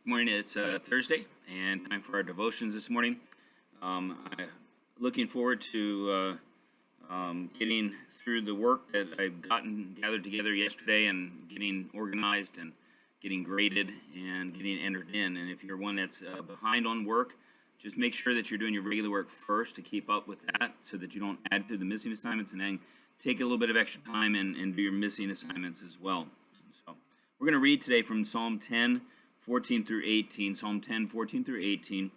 Good morning. It's Thursday and time for our devotions this morning. I'm looking forward to getting through the work that I've gathered together yesterday and getting organized and getting graded and getting entered in. And if you're one that's behind on work, just make sure that you're doing your regular work first to keep up with that so that you don't add to the missing assignments, and then take a little bit of extra time and do your missing assignments as well. So we're going to read today from Psalm 10, 14 through 18, Psalm 10, 14 through 18,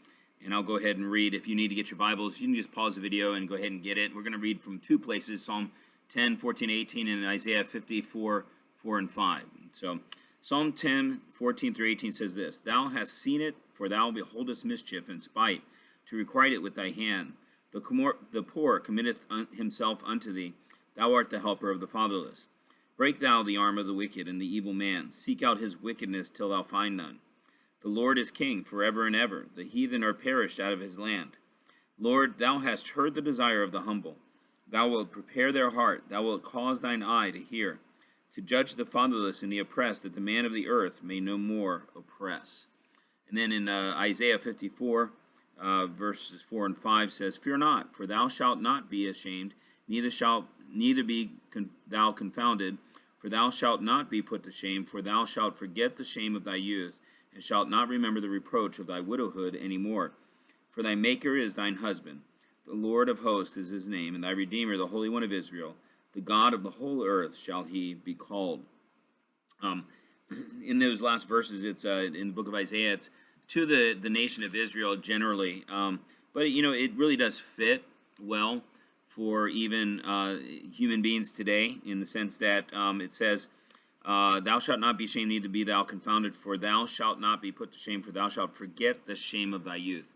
and I'll go ahead and read. If you need to get your Bibles, you can just pause the video and go ahead and get it. We're going to read from two places, Psalm 10, 14, 18, and Isaiah 54, 4 and 5. So Psalm 10, 14 through 18 says this: Thou hast seen it, for thou beholdest mischief and spite, to requite it with thy hand. The poor committeth himself unto thee. Thou art the helper of the fatherless. Break thou the arm of the wicked and the evil man. Seek out his wickedness till thou find none. The Lord is king forever and ever. The heathen are perished out of his land. Lord, thou hast heard the desire of the humble. Thou wilt prepare their heart. Thou wilt cause thine eye to hear, to judge the fatherless and the oppressed, that the man of the earth may no more oppress. And then in Isaiah 54, verses 4 and 5 says, Fear not, for thou shalt not be ashamed, neither be thou confounded, for thou shalt not be put to shame, for thou shalt forget the shame of thy youth, and shalt not remember the reproach of thy widowhood any more. For thy Maker is thine husband, the Lord of hosts is his name, and thy Redeemer, the Holy One of Israel, the God of the whole earth shall he be called. In those last verses, it's in the book of Isaiah, it's to the nation of Israel generally, but it really does fit well for even human beings today, in the sense that it says, Thou shalt not be ashamed, neither be thou confounded, for thou shalt not be put to shame, for thou shalt forget the shame of thy youth.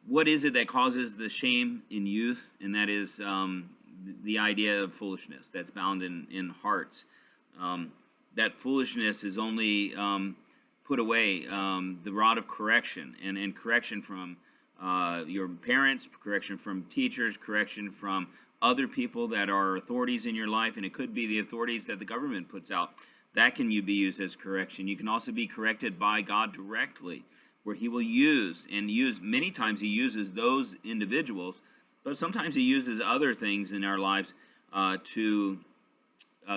What is it that causes the shame in youth? And that is the idea of foolishness that's bound in hearts. That foolishness is only put away, the rod of correction, and correction from your parents, correction from teachers, correction from other people that are authorities in your life, and it could be the authorities that the government puts out. That can be used as correction. You can also be corrected by God directly, where he will use many times he uses those individuals, but sometimes he uses other things in our lives to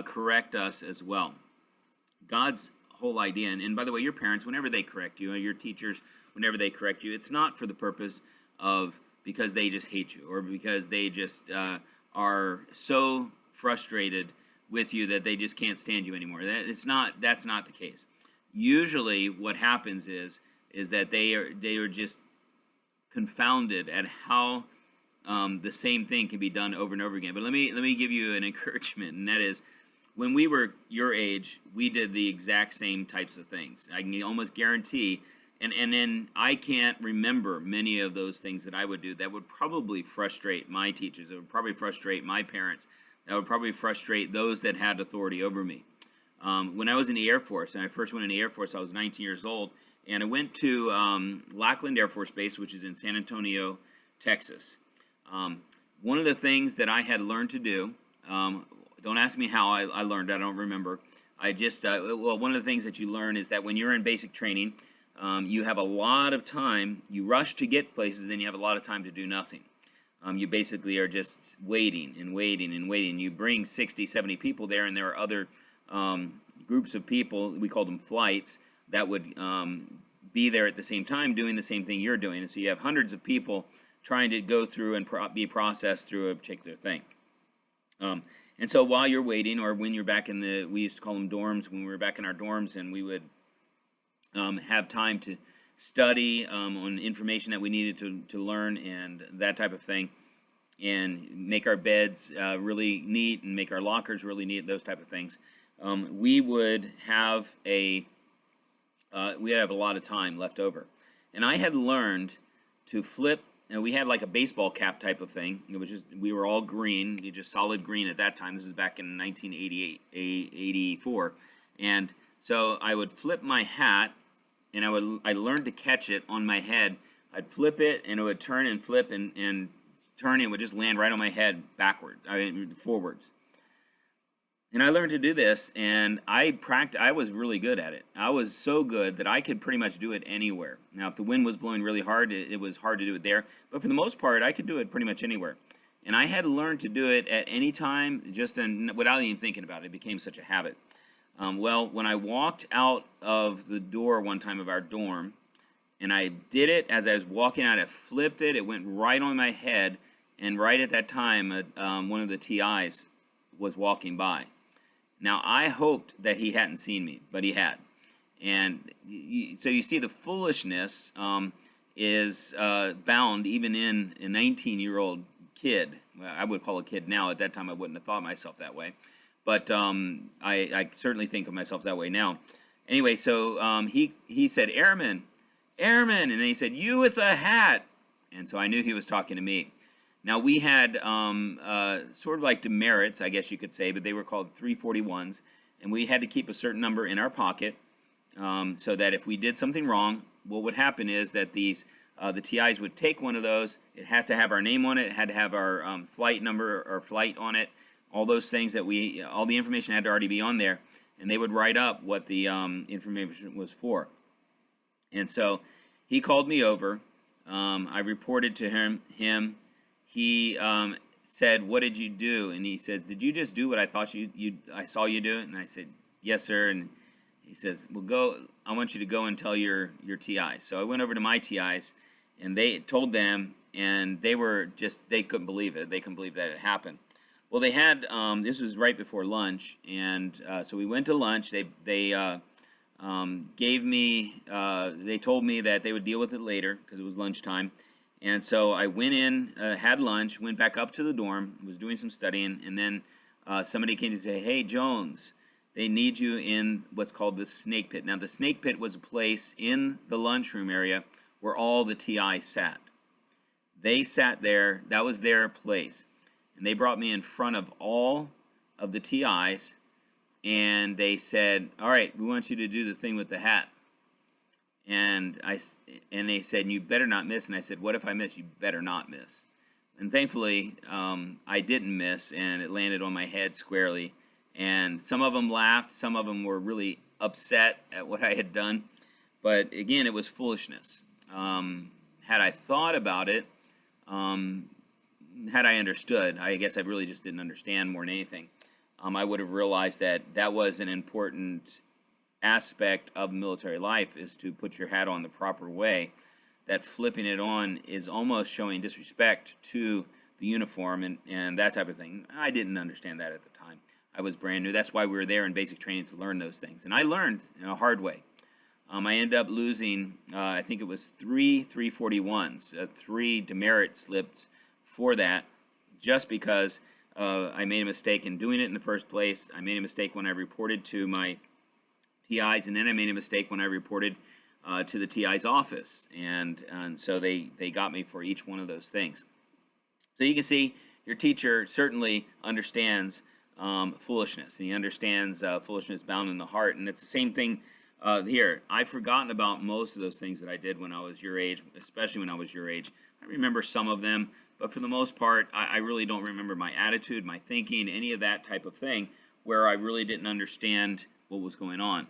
correct us as well. God's whole idea, and by the way, your parents, whenever they correct you, or your teachers, whenever they correct you, it's not for the purpose of because they just hate you, or because they just are so frustrated with you that they just can't stand you anymore. That's not the case. Usually what happens is that they are just confounded at how the same thing can be done over and over again. But let me give you an encouragement, and that is, when we were your age, we did the exact same types of things. I can almost guarantee, and then I can't remember many of those things that I would do that would probably frustrate my teachers. It would probably frustrate my parents. That would probably frustrate those that had authority over me. When I was in the Air Force, and I first went in the Air Force, I was 19 years old, and I went to Lackland Air Force Base, which is in San Antonio, Texas. One of the things that I had learned to do, don't ask me how I learned, I don't remember. I just, one of the things that you learn is that when you're in basic training, you have a lot of time. You rush to get places, then you have a lot of time to do nothing. You basically are just waiting and waiting and waiting. You bring 60, 70 people there, and there are other groups of people, we call them flights, that would be there at the same time doing the same thing you're doing. And so you have hundreds of people trying to go through and be processed through a particular thing. And so while you're waiting, or when you're back we used to call them dorms, when we were back in our dorms, and we would have time to study on information that we needed to learn and that type of thing, and make our beds really neat and make our lockers really neat, those type of things. We would have a lot of time left over. And I had learned to flip. And we had like a baseball cap type of thing. It was just, we were all green, just solid green at that time. This is back in 1988, 84. And so I would flip my hat, and I learned to catch it on my head. I'd flip it, and it would turn and flip and turn, and it would just land right on my head forwards. And I learned to do this, and I was really good at it. I was so good that I could pretty much do it anywhere. Now, if the wind was blowing really hard, it was hard to do it there. But for the most part, I could do it pretty much anywhere. And I had learned to do it at any time, without even thinking about it. It became such a habit. Well, when I walked out of the door one time of our dorm, and I did it as I was walking out, I flipped it. It went right on my head, and right at that time, one of the TIs was walking by. Now, I hoped that he hadn't seen me, but he had. And so you see, the foolishness is bound even in a 19-year-old kid. Well, I would call a kid now. At that time, I wouldn't have thought myself that way. But I certainly think of myself that way now. Anyway, so he said, Airman, Airman. And then he said, you with a hat. And so I knew he was talking to me. Now, we had sort of like demerits, I guess you could say, but they were called 341s, and we had to keep a certain number in our pocket so that if we did something wrong, what would happen is that the TIs would take one of those. It had to have our name on it. It had to have our flight number or flight on it. All those things all the information had to already be on there, and they would write up what the information was for. And so he called me over. I reported to him. He said, what did you do? And he said, did you just do what I thought I saw you do? And I said, yes, sir. And he says, well, go. I want you to go and tell your TIs. So I went over to my TIs, and they told them, and they couldn't believe it. They couldn't believe that it happened. Well, they had, this was right before lunch, and so we went to lunch. They gave me, they told me that they would deal with it later because it was lunchtime. And so I went in, had lunch, went back up to the dorm, was doing some studying, and then somebody came to say, hey, Jones, they need you in what's called the snake pit. Now, the snake pit was a place in the lunchroom area where all the TIs sat. They sat there. That was their place. And they brought me in front of all of the TIs, and they said, all right, we want you to do the thing with the hat. And they said, you better not miss. And I said, what if I miss? You better not miss. And thankfully, I didn't miss, and it landed on my head squarely. And some of them laughed. Some of them were really upset at what I had done. But again, it was foolishness. Had I thought about it, had I understood, I guess I really just didn't understand more than anything, I would have realized that that was an important aspect of military life, is to put your hat on the proper way. That flipping it on is almost showing disrespect to the uniform and that type of thing. I didn't understand that at the time. I was brand new. That's why we were there in basic training, to learn those things. And I learned in a hard way. I ended up losing, I think it was 341s, 3 demerit slips for that, just because I made a mistake in doing it in the first place. I made a mistake when I reported to my TIs, and then I made a mistake when I reported to the TI's office, and so they got me for each one of those things. So you can see your teacher certainly understands foolishness, and he understands foolishness bound in the heart, and it's the same thing here. I've forgotten about most of those things that I did when I was your age, especially when I was your age. I remember some of them, but for the most part, I really don't remember my attitude, my thinking, any of that type of thing, where I really didn't understand what was going on.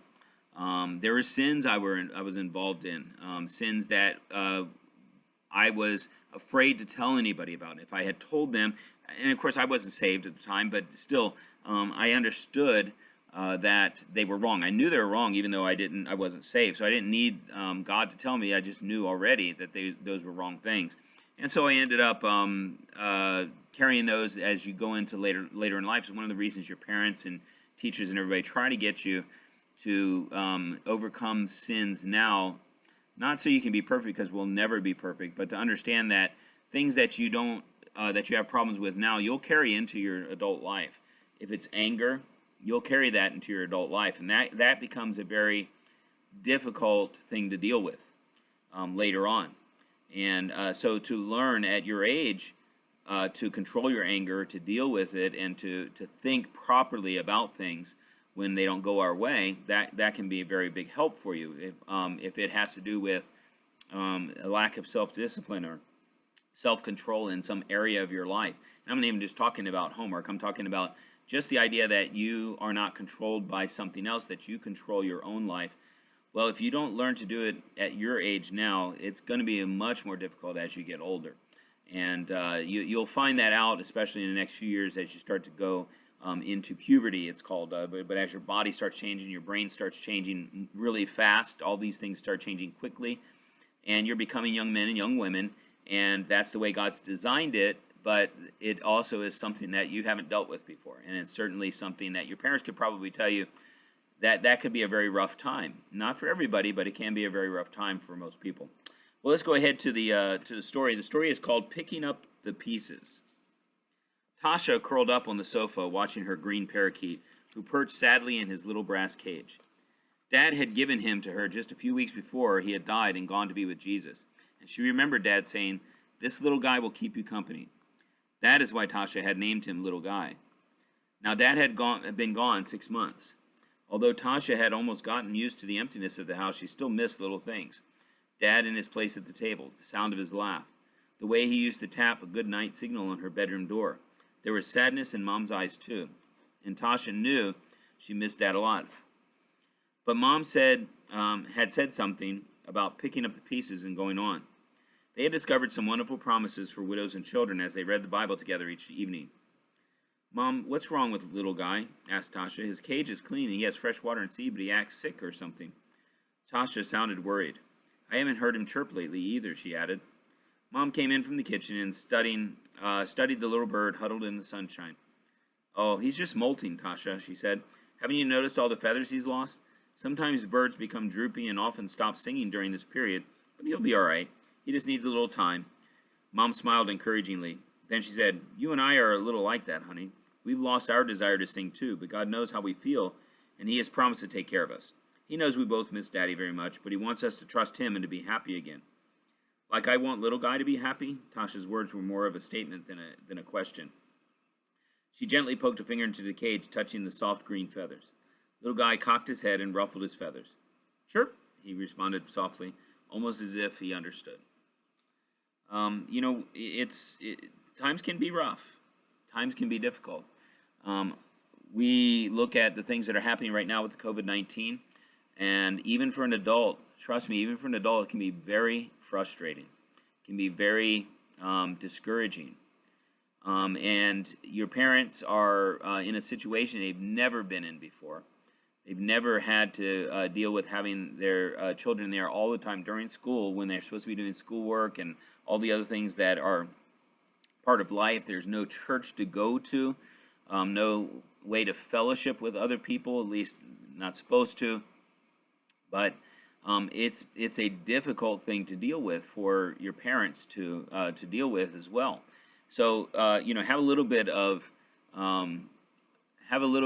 There were sins I was involved in, sins that I was afraid to tell anybody about. If I had told them, and of course I wasn't saved at the time, but still, I understood that they were wrong. I knew they were wrong, even though I wasn't saved. So I didn't need God to tell me. I just knew already that those were wrong things. And so I ended up carrying those as you go into later in life. So one of the reasons your parents and teachers and everybody try to get you to overcome sins now, not so you can be perfect, because we'll never be perfect, but to understand that things that you don't that you have problems with now, you'll carry into your adult life. If it's anger, you'll carry that into your adult life, and that becomes a very difficult thing to deal with later on. And so to learn at your age to control your anger, to deal with it, and to think properly about things when they don't go our way, that can be a very big help for you. If it has to do with a lack of self-discipline or self-control in some area of your life. And I'm not even just talking about homework. I'm talking about just the idea that you are not controlled by something else, that you control your own life. Well, if you don't learn to do it at your age now, it's going to be much more difficult as you get older. And you'll find that out, especially in the next few years as you start to go into puberty, it's called. But as your body starts changing, your brain starts changing really fast, all these things start changing quickly, and you're becoming young men and young women, and that's the way God's designed it. But it also is something that you haven't dealt with before, and it's certainly something that your parents could probably tell you that could be a very rough time. Not for everybody, but it can be a very rough time for most people. Well, let's go ahead to the story. The story is called Picking Up the Pieces. Tasha curled up on the sofa watching her green parakeet, who perched sadly in his little brass cage. Dad had given him to her just a few weeks before he had died and gone to be with Jesus, and she remembered Dad saying, "This little guy will keep you company." That is why Tasha had named him Little Guy. Now, Dad had been gone 6 months. Although Tasha had almost gotten used to the emptiness of the house, she still missed little things. Dad in his place at the table, the sound of his laugh, the way he used to tap a good night signal on her bedroom door. There was sadness in Mom's eyes, too, and Tasha knew she missed Dad a lot. But Mom had said something about picking up the pieces and going on. They had discovered some wonderful promises for widows and children as they read the Bible together each evening. "Mom, what's wrong with Little Guy?" asked Tasha. "His cage is clean and he has fresh water and seed, but he acts sick or something." Tasha sounded worried. "I haven't heard him chirp lately either," she added. Mom came in from the kitchen and studied the little bird huddled in the sunshine. "Oh, he's just molting, Tasha," she said. "Haven't you noticed all the feathers he's lost? Sometimes birds become droopy and often stop singing during this period, but he'll be all right. He just needs a little time." Mom smiled encouragingly. Then she said, "You and I are a little like that, honey. We've lost our desire to sing too, but God knows how we feel, and He has promised to take care of us. He knows we both miss Daddy very much, but He wants us to trust Him and to be happy again." "Like I want Little Guy to be happy?" Tasha's words were more of a statement than a question. She gently poked a finger into the cage, touching the soft green feathers. Little Guy cocked his head and ruffled his feathers. "Chirp," he responded softly, almost as if he understood. Times can be rough. Times can be difficult. We look at the things that are happening right now with the COVID-19, and even for an adult, trust me, even for an adult, it can be very frustrating. It can be very discouraging. And your parents are in a situation they've never been in before. They've never had to deal with having their children there all the time during school when they're supposed to be doing schoolwork and all the other things that are part of life. There's no church to go to, no way to fellowship with other people, at least not supposed to. But it's a difficult thing to deal with for your parents to deal with as well. So have a little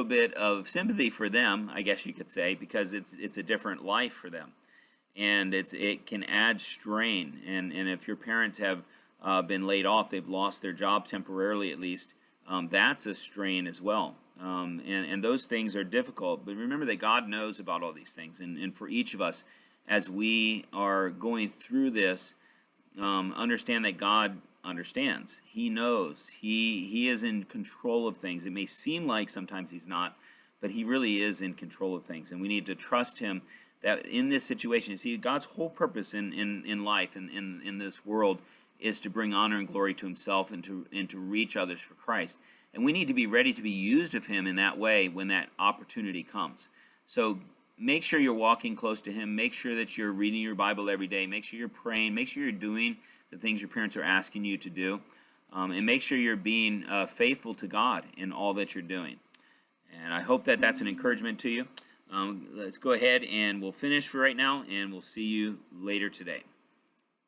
bit of sympathy for them, I guess you could say, because it's a different life for them, and it can add strain. And if your parents have been laid off, they've lost their job temporarily at least, that's a strain as well. And those things are difficult. But remember that God knows about all these things, and for each of us, as we are going through this, understand that God understands. He knows. He is in control of things. It may seem like sometimes He's not, but He really is in control of things, and we need to trust Him that in this situation. See, God's whole purpose in life and in this world is to bring honor and glory to Himself and to reach others for Christ. And we need to be ready to be used of Him in that way when that opportunity comes. So make sure you're walking close to Him. Make sure that you're reading your Bible every day. Make sure you're praying. Make sure you're doing the things your parents are asking you to do. And make sure you're being faithful to God in all that you're doing. And I hope that that's an encouragement to you. Let's go ahead and we'll finish for right now, and we'll see you later today.